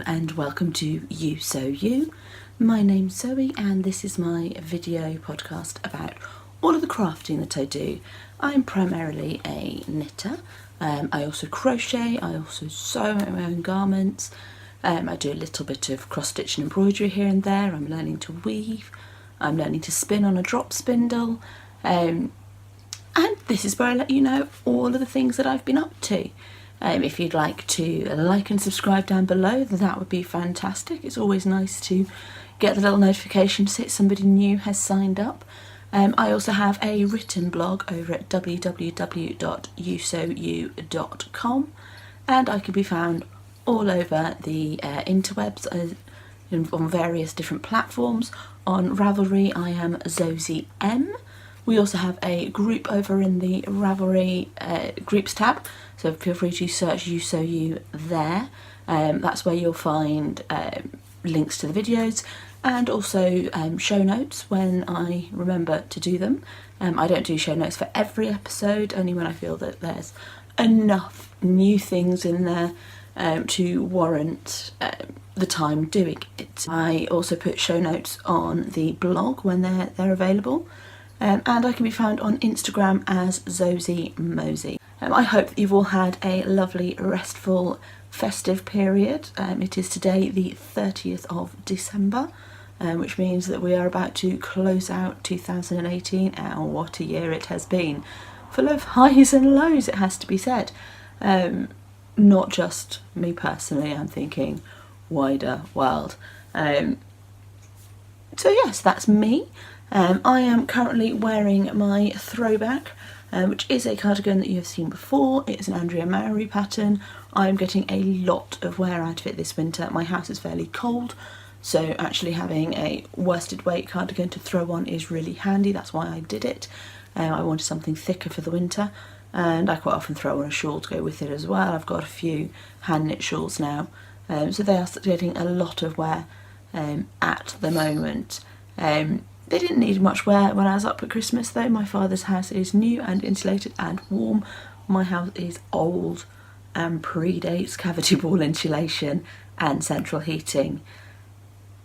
and welcome to You So You. My name's Zoe and this is my video podcast about all of the crafting that I do. I'm primarily a knitter. I also crochet, I also sew my own garments. I do a little bit of cross-stitch and embroidery here and there. I'm learning to weave. I'm learning to spin on a drop spindle. And this is where I let you know all of the things that I've been up to. If you'd like to like and subscribe down below, then that would be fantastic. It's always nice to get the little notification to say somebody new has signed up. I also have a written blog over at www.yousou.com, and I can be found all over the interwebs on various different platforms. On Ravelry I am ZozieM. We also have a group over in the Ravelry groups tab, so feel free to search You So You there. That's where you'll find links to the videos and also show notes when I remember to do them. I don't do show notes for every episode, only when I feel that there's enough new things in there to warrant the time doing it. I also put show notes on the blog when they're available. And I can be found on Instagram as ZozieM. I hope that you've all had a lovely, restful, festive period. It is today the 30th of December, which means that we are about to close out 2018, and what a year it has been. Full of highs and lows, it has to be said. Not just me personally, I'm thinking wider world. So yes, that's me. I am currently wearing my throwback, which is a cardigan that you have seen before. It's an Andrea Mowry pattern. I'm getting a lot of wear out of it this winter. My house is fairly cold, so actually having a worsted weight cardigan to throw on is really handy. That's why I did it. I wanted something thicker for the winter, and I quite often throw on a shawl to go with it as well. I've got a few hand knit shawls now, so they are getting a lot of wear at the moment. They didn't need much wear when I was up at Christmas though. My father's house is new and insulated and warm. My house is old and predates cavity wall insulation and central heating.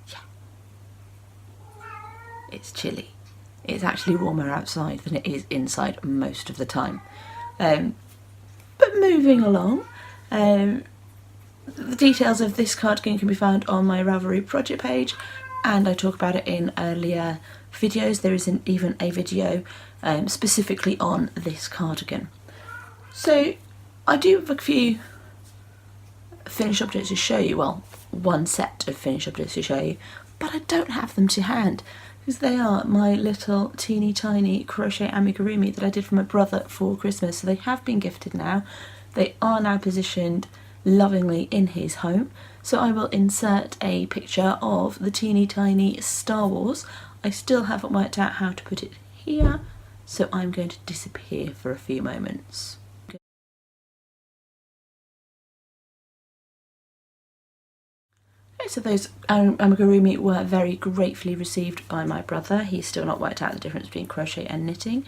Yeah. It's chilly. It's actually warmer outside than it is inside most of the time. But moving along, the details of this cardigan can be found on my Ravelry project page, and I talk about it in earlier videos. There isn't even a video specifically on this cardigan. So I do have a few finished objects to show you, well, one set of finished objects to show you, but I don't have them to hand because they are my little teeny tiny crochet amigurumi that I did for my brother for Christmas. So they have been gifted now. They are now positioned lovingly in his home. So I will insert a picture of the teeny tiny Star Wars. I still haven't worked out how to put it here, so I'm going to disappear for a few moments. Okay, so those amigurumi were very gratefully received by my brother. He's still not worked out the difference between crochet and knitting,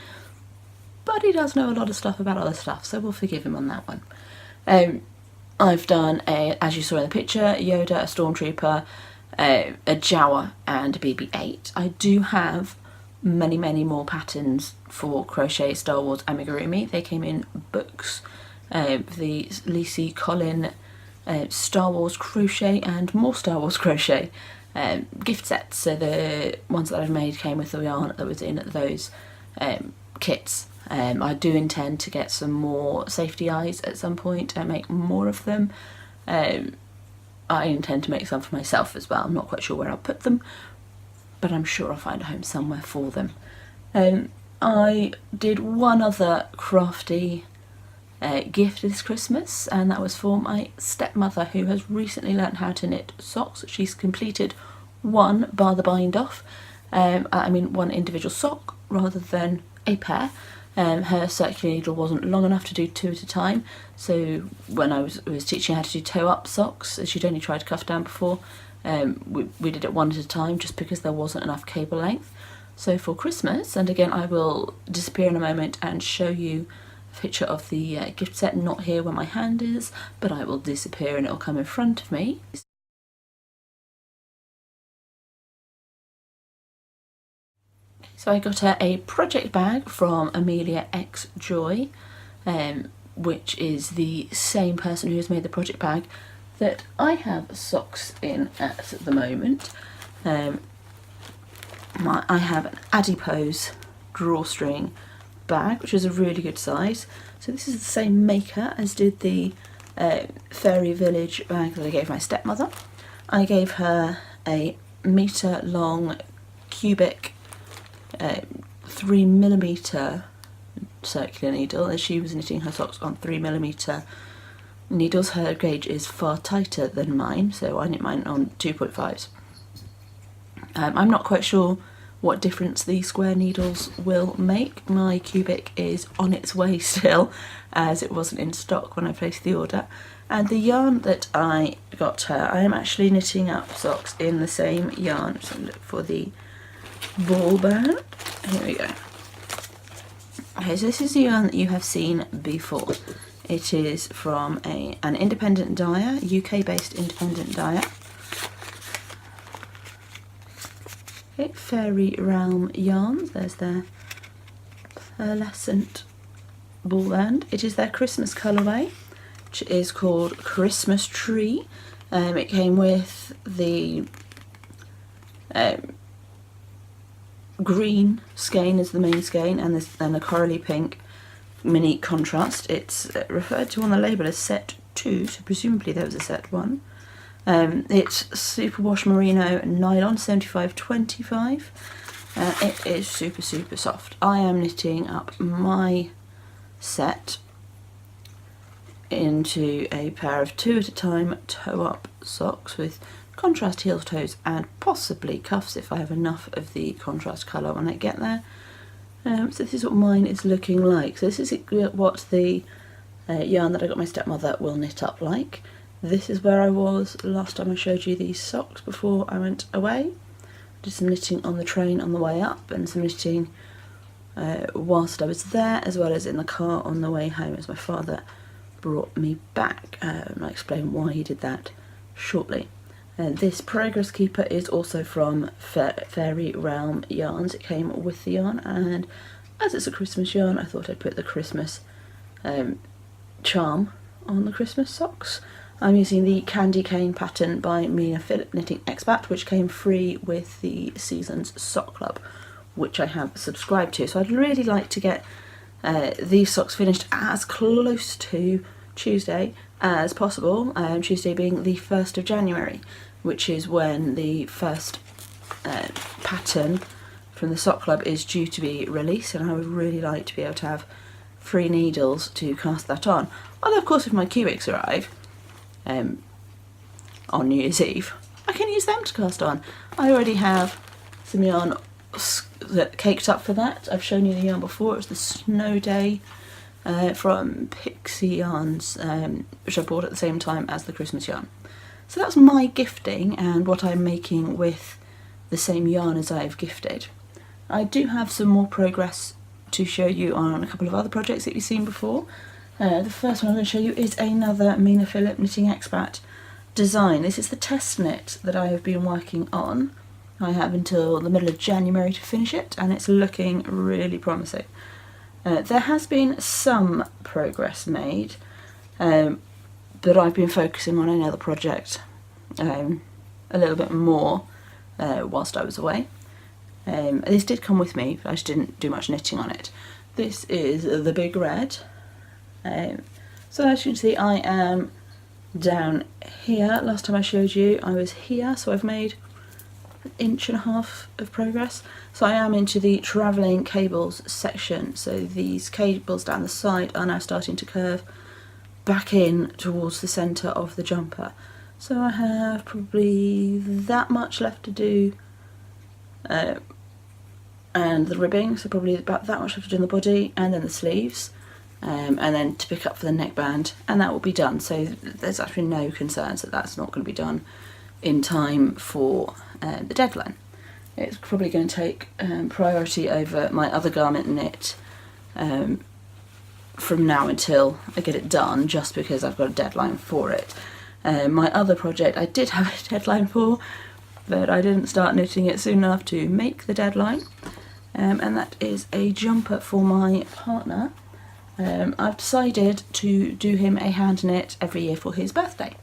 but he does know a lot of stuff about other stuff, so we'll forgive him on that one. I've done as you saw in the picture, Yoda, a Stormtrooper, a Jawa and a BB-8. I do have many more patterns for crochet Star Wars amigurumi. They came in books, the Lacey Collin Star Wars crochet and more Star Wars crochet gift sets. So the ones that I've made came with the yarn that was in those kits. I do intend to get some more safety eyes at some point and make more of them. I intend to make some for myself as well. I'm not quite sure where I'll put them, but I'm sure I'll find a home somewhere for them. I did one other crafty gift this Christmas, and that was for my stepmother, who has recently learnt how to knit socks. She's completed one bar the bind off. One individual sock rather than a pair. Her circular needle wasn't long enough to do two at a time, so when I was teaching her how to do toe-up socks, as she'd only tried cuff down before, we did it one at a time just because there wasn't enough cable length. So for Christmas, and again I will disappear in a moment and show you a picture of the gift set, not here where my hand is, but I will disappear and it will come in front of me. So I got her a project bag from Amelia X Joy, which is the same person who has made the project bag that I have socks in at the moment. I have an adipose drawstring bag, which is a really good size. So this is the same maker as did the Fairy Village bag that I gave my stepmother. I gave her a metre long cubic 3mm circular needle, as she was knitting her socks on 3mm needles. Her gauge is far tighter than mine, so I knit mine on 2.5s. I'm not quite sure what difference the square needles will make. My cubic is on its way still, as it wasn't in stock when I placed the order. And the yarn that I got her, I am actually knitting up socks in the same yarn. So look for the ball band. Here we go. Okay, so this is the yarn that you have seen before. It is from an independent dyer, UK based independent dyer. Okay, Fairy Realm yarns, there's their pearlescent ball band. It is their Christmas colourway, which is called Christmas Tree. It came with the green skein as the main skein, and a corally pink mini contrast. It's referred to on the label as set 2, so presumably there was a set 1. It's superwash merino nylon 75/25. It is super soft. I am knitting up my set into a pair of 2 at a time toe-up socks with contrast heel toes and possibly cuffs if I have enough of the contrast colour when I get there. So this is what mine is looking like. So this is what the yarn that I got my stepmother will knit up like. This is where I was last time I showed you these socks before I went away. Did some knitting on the train on the way up and some knitting whilst I was there, as well as in the car on the way home as my father brought me back. And I'll explain why he did that shortly. This Progress Keeper is also from Fairy Realm yarns. It came with the yarn, and as it's a Christmas yarn, I thought I'd put the Christmas charm on the Christmas socks. I'm using the Candy Cane pattern by Mina Phillip Knitting Expat, which came free with the Seasons Sock Club, which I have subscribed to. So I'd really like to get these socks finished as close to Tuesday as possible, Tuesday being the 1st of January, which is when the first pattern from the Sock Club is due to be released, and I would really like to be able to have free needles to cast that on. Although of course if my cubics arrive on New Year's Eve, I can use them to cast on. I already have some yarn that caked up for that. I've shown you the yarn before. It's the Snow Day from Pixie Yarns, which I bought at the same time as the Christmas yarn. So that's my gifting and what I'm making with the same yarn as I've gifted. I do have some more progress to show you on a couple of other projects that you've seen before. The first one I'm going to show you is another Mina Phillip Knitting Expat design. This is the test knit that I have been working on. I have until the middle of January to finish it, and it's looking really promising. There has been some progress made, but I've been focusing on another project a little bit more whilst I was away. This did come with me, but I just didn't do much knitting on it. This is the Big Red. So as you can see, I am down here. Last time I showed you I was here, so I've made 1.5 inches of progress. So I am into the travelling cables section, so these cables down the side are now starting to curve back in towards the centre of the jumper. So I have probably that much left to do, and the ribbing, so probably about that much left to do in the body, and then the sleeves, and then to pick up for the neckband, and that will be done. So there's actually no concerns that that's not going to be done in time for the deadline. It's probably going to take priority over my other garment knit from now until I get it done, just because I've got a deadline for it. My other project I did have a deadline for, but I didn't start knitting it soon enough to make the deadline. and that is a jumper for my partner. I've decided to do him a hand knit every year for his birthday,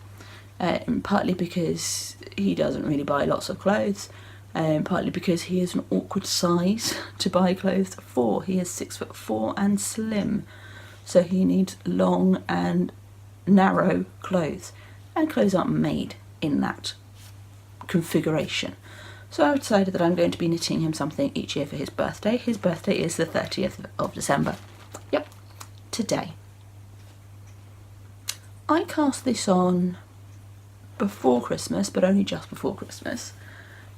partly because he doesn't really buy lots of clothes, partly because he is an awkward size to buy clothes for. He is 6'4" and slim, so he needs long and narrow clothes, and clothes aren't made in that configuration. So I've decided that I'm going to be knitting him something each year for his birthday. His birthday is the 30th of December. Yep, today. I cast this on before Christmas, but only just before Christmas.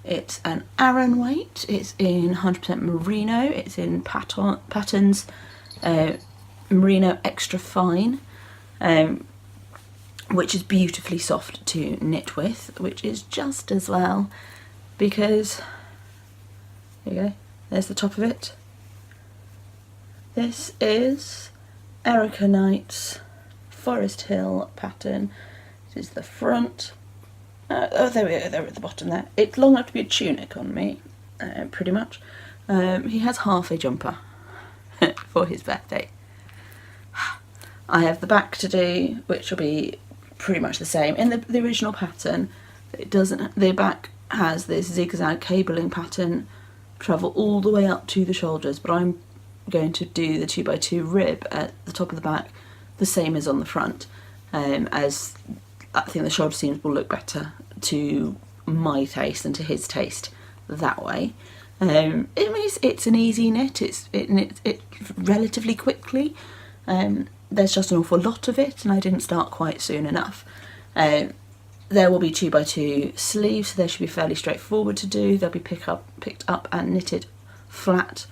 It's an Aran weight, it's in 100% merino, it's in patterns merino extra fine, which is beautifully soft to knit with, which is just as well because, there you go, there's the top of it. This is Erica Knight's Forest Hill pattern. This is the front. Oh, there we go, they're at the bottom there. It's long enough to be a tunic on me, pretty much. He has half a jumper for his birthday. I have the back to do, which will be pretty much the same. In the original pattern, it doesn't. The back has this zigzag cabling pattern, travel all the way up to the shoulders, but I'm going to do the 2x2 rib at the top of the back, the same as on the front, as I think the shoulder seams will look better to my taste and to his taste that way. It's an easy knit. It knits relatively quickly. There's just an awful lot of it, and I didn't start quite soon enough. There will be 2x2 sleeves, so they should be fairly straightforward to do. They'll be picked up and knitted flat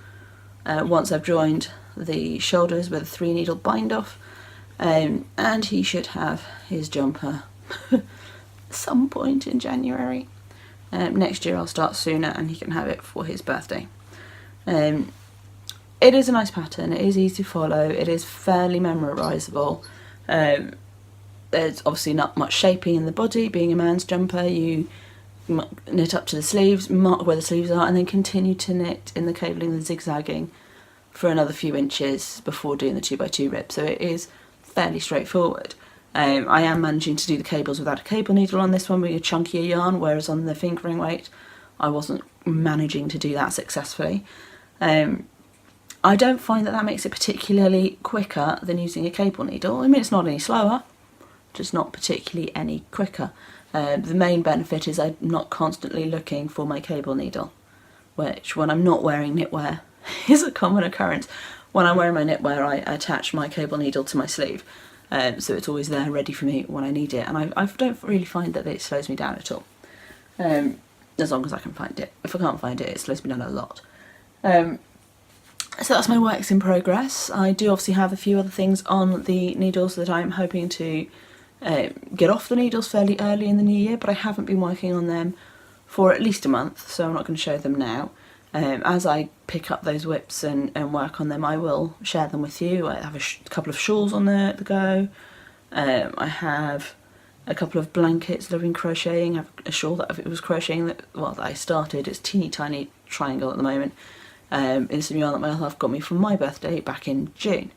once I've joined the shoulders with a 3-needle bind off, and he should have his jumper some point in January. Next year I'll start sooner and he can have it for his birthday. It is a nice pattern, it is easy to follow, it is fairly memorisable. There's obviously not much shaping in the body. Being a man's jumper, you knit up to the sleeves, mark where the sleeves are, and then continue to knit in the cabling and zigzagging for another few inches before doing the 2x2 rib. So it is fairly straightforward. I am managing to do the cables without a cable needle on this one with a chunkier yarn, whereas on the fingering weight I wasn't managing to do that successfully. I don't find that makes it particularly quicker than using a cable needle. I mean, it's not any slower, just not particularly any quicker. The main benefit is I'm not constantly looking for my cable needle, which when I'm not wearing knitwear is a common occurrence. When I'm wearing my knitwear, I attach my cable needle to my sleeve, so it's always there ready for me when I need it, and I don't really find that it slows me down at all, as long as I can find it. If I can't find it, it slows me down a lot. So that's my works in progress. I do obviously have a few other things on the needles that I'm hoping to get off the needles fairly early in the new year, but I haven't been working on them for at least a month, so I'm not going to show them now. As I pick up those whips and work on them, I will share them with you. I have a couple of shawls on the go. I have a couple of blankets that I've been crocheting. I have a shawl that I was crocheting that I started. It's teeny tiny triangle at the moment. In some yarn that my half got me for my birthday back in June.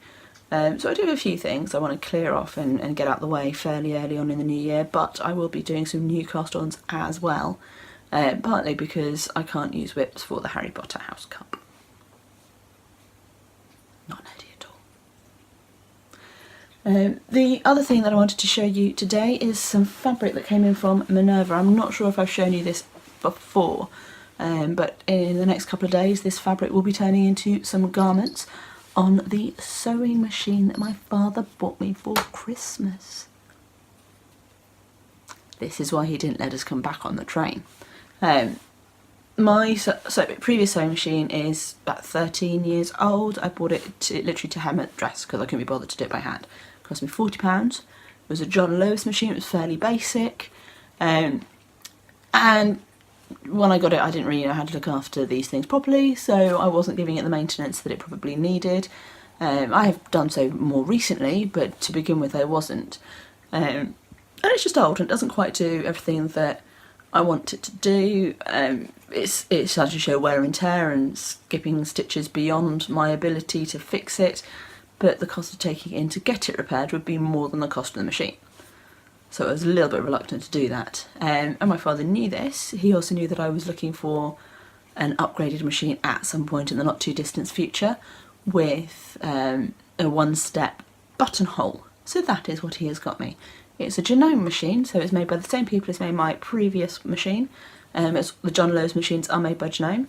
So I do have a few things I want to clear off and get out the way fairly early on in the new year, but I will be doing some new cast-ons as well, partly because I can't use whips for the Harry Potter house cup. Not nerdy at all. The other thing that I wanted to show you today is some fabric that came in from Minerva. I'm not sure if I've shown you this before, but in the next couple of days this fabric will be turning into some garments on the sewing machine that my father bought me for Christmas. This is why he didn't let us come back on the train. My previous sewing machine is about 13 years old. I bought it literally to hem a dress because I couldn't be bothered to do it by hand. It cost me £40. It was a John Lewis machine. It was fairly basic, and when I got it I didn't really know how to look after these things properly, so I wasn't giving it the maintenance that it probably needed. I have done so more recently, but to begin with I wasn't. And it's just old and it doesn't quite do everything that I want it to do. it's starting to show wear and tear and skipping stitches beyond my ability to fix it, but the cost of taking it in to get it repaired would be more than the cost of the machine. So I was a little bit reluctant to do that. And my father knew this. He also knew that I was looking for an upgraded machine at some point in the not too distant future with a one-step buttonhole. So that is what he has got me. It's a Genome machine, so it's made by the same people as made my previous machine. It's, the John Lewis machines are made by Genome.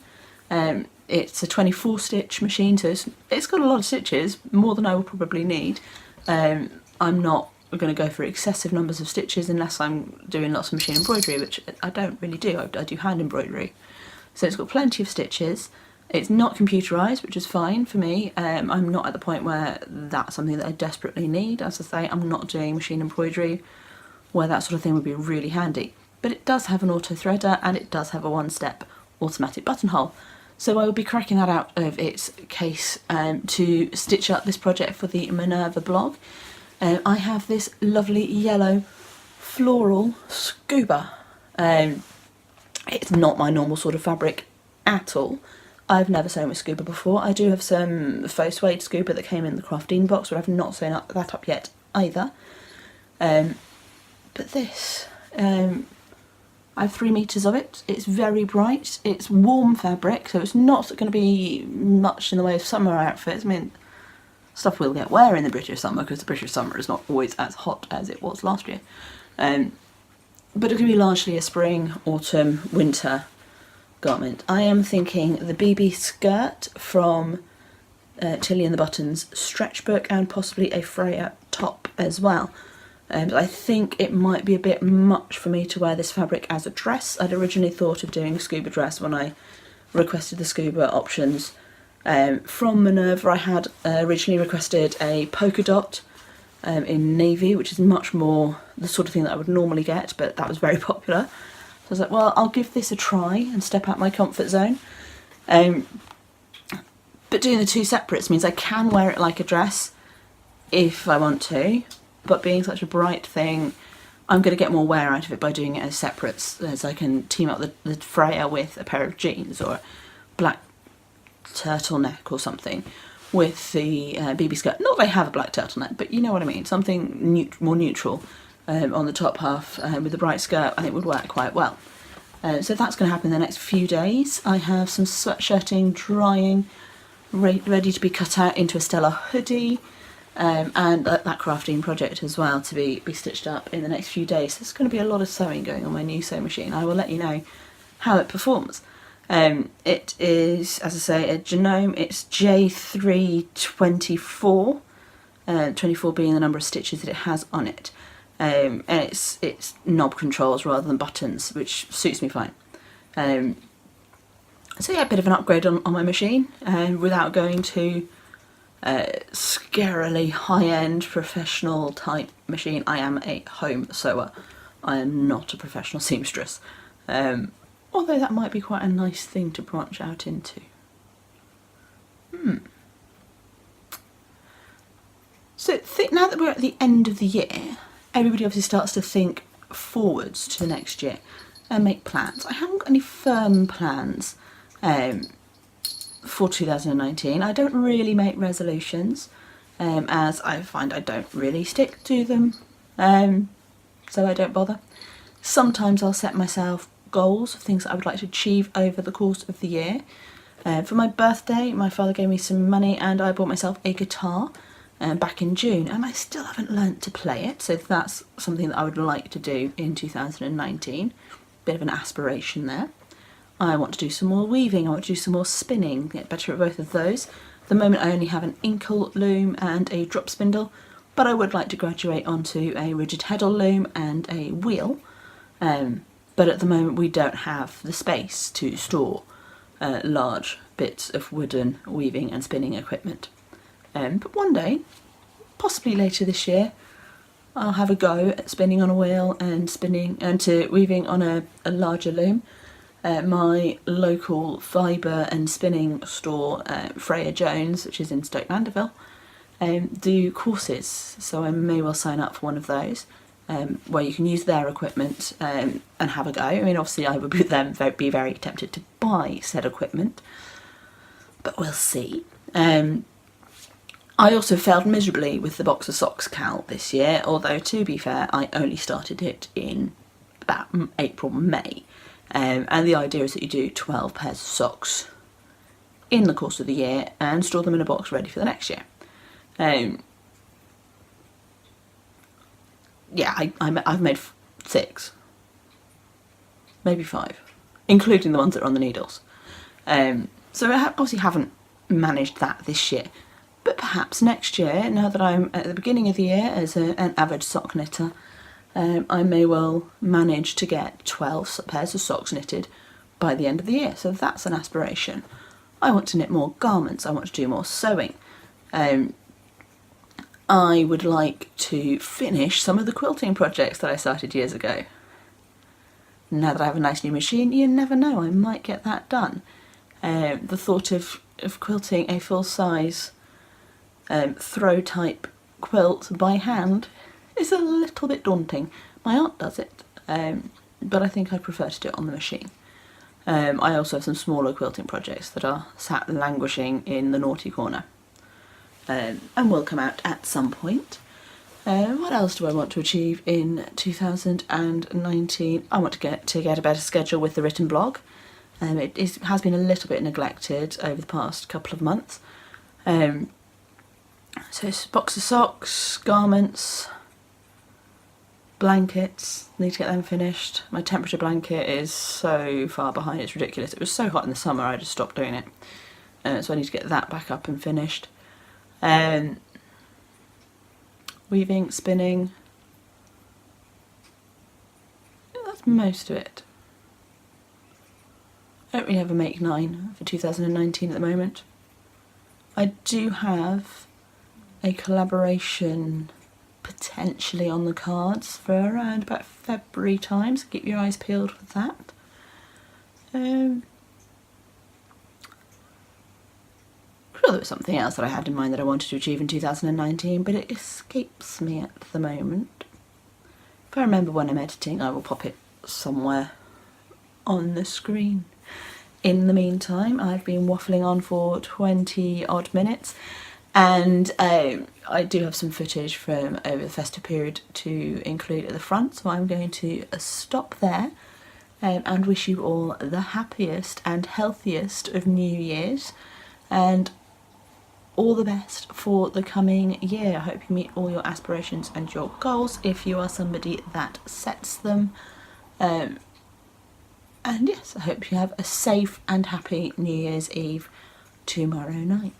It's a 24 stitch machine, so it's got a lot of stitches, more than I will probably need. I'm not going to go for excessive numbers of stitches unless I'm doing lots of machine embroidery, which I don't really do. I do hand embroidery. So it's got plenty of stitches. It's not computerised, which is fine for me. I'm not at the point where that's something that I desperately need. As I say, I'm not doing machine embroidery where that sort of thing would be really handy. But it does have an auto threader and it does have a one-step automatic buttonhole. So I will be cracking that out of its case to stitch up this project for the Minerva blog. I have this lovely yellow floral scuba. It's not my normal sort of fabric at all. I've never sewn with scuba before. I do have some faux suede scuba that came in the Craftine box, but I've not sewn that up yet either. But this, I have 3 meters of it. It's very bright. It's warm fabric, so it's not going to be much in the way of summer outfits. I mean, stuff will get wear in the British summer because the British summer is not always as hot as it was last year. But it can be largely a spring, autumn, winter garment. I am thinking the BB skirt from Tilly and the Buttons stretch book and possibly a Freya top as well. But I think it might be a bit much for me to wear this fabric as a dress. I'd originally thought of doing a scuba dress when I requested the scuba options. From Minerva I had originally requested a polka dot in navy, which is much more the sort of thing that I would normally get, but that was very popular. So I was like, well, I'll give this a try and step out my comfort zone. But doing the two separates means I can wear it like a dress if I want to, but being such a bright thing, I'm going to get more wear out of it by doing it as separates, as I can team up the Freya with a pair of jeans or a black turtleneck or something with the BB skirt. Not that I have a black turtleneck, but you know what I mean, something more neutral on the top half with the bright skirt, and it would work quite well. So that's going to happen in the next few days. I have some sweatshirting drying, ready to be cut out into a Stella hoodie, and that Craftine project as well to be stitched up in the next few days. There's going to be a lot of sewing going on my new sewing machine. I will let you know how it performs. It is, as I say, a Genome. It's J324, 24 being the number of stitches that it has on it. And it's knob controls rather than buttons, which suits me fine. So yeah, a bit of an upgrade on my machine, without going to scarily high-end professional type machine. I am a home sewer. I am not a professional seamstress. Although that might be quite a nice thing to branch out into. So now that we're at the end of the year, everybody obviously starts to think forwards to next year and make plans. I haven't got any firm plans for 2019. I don't really make resolutions, as I find I don't really stick to them, so I don't bother. Sometimes I'll set myself goals of things that I would like to achieve over the course of the year. For my birthday, my father gave me some money and I bought myself a guitar back in June, and I still haven't learnt to play it, so that's something that I would like to do in 2019. Bit of an aspiration there. I want to do some more weaving, I want to do some more spinning, get better at both of those. At the moment I only have an inkle loom and a drop spindle, but I would like to graduate onto a rigid heddle loom and a wheel. But at the moment we don't have the space to store large bits of wooden weaving and spinning equipment. But one day, possibly later this year, I'll have a go at spinning on a wheel and weaving on a larger loom. My local fibre and spinning store, Freya Jones, which is in Stoke Mandeville, do courses, so I may well sign up for one of those. where you can use their equipment and have a go. I mean, obviously I would be very tempted to buy said equipment, but we'll see. I also failed miserably with the box of socks cal this year, although to be fair, I only started it in about April, May. And the idea is that you do 12 pairs of socks in the course of the year and store them in a box ready for the next year. Yeah, I've made 6, maybe 5, including the ones that are on the needles. So I obviously haven't managed that this year, but perhaps next year, now that I'm at the beginning of the year as an avid sock knitter, I may well manage to get 12 pairs of socks knitted by the end of the year. So that's an aspiration. I want to knit more garments, I want to do more sewing. I would like to finish some of the quilting projects that I started years ago. Now that I have a nice new machine, you never know, I might get that done. The thought of quilting a full-size throw type quilt by hand is a little bit daunting. My aunt does it, but I think I prefer to do it on the machine. I also have some smaller quilting projects that are sat languishing in the naughty corner, and will come out at some point. What else do I want to achieve in 2019? I want to get a better schedule with the written blog. It has been a little bit neglected over the past couple of months. So it's a box of socks, garments, blankets, need to get them finished. My temperature blanket is so far behind, it's ridiculous. It was so hot in the summer I just stopped doing it. So I need to get that back up and finished. Weaving, spinning, that's most of it. I don't really have a make 9 for 2019 at the moment. I do have a collaboration potentially on the cards for around about February time, so keep your eyes peeled for that. I'm sure there was something else that I had in mind that I wanted to achieve in 2019, but it escapes me at the moment. If I remember when I'm editing, I will pop it somewhere on the screen. In the meantime, I've been waffling on for 20 odd minutes, and I do have some footage from over the festive period to include at the front, so I'm going to stop there and wish you all the happiest and healthiest of New Year's, and all the best for the coming year. I hope you meet all your aspirations and your goals if you are somebody that sets them. And yes, I hope you have a safe and happy New Year's Eve tomorrow night.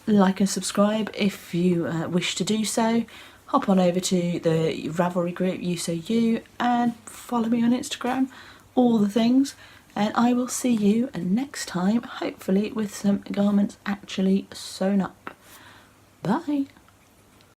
Like and subscribe if you wish to do so. Hop on over to the Ravelry group, You So You, and follow me on Instagram, all the things. And I will see you next time, hopefully with some garments actually sewn up. Bye!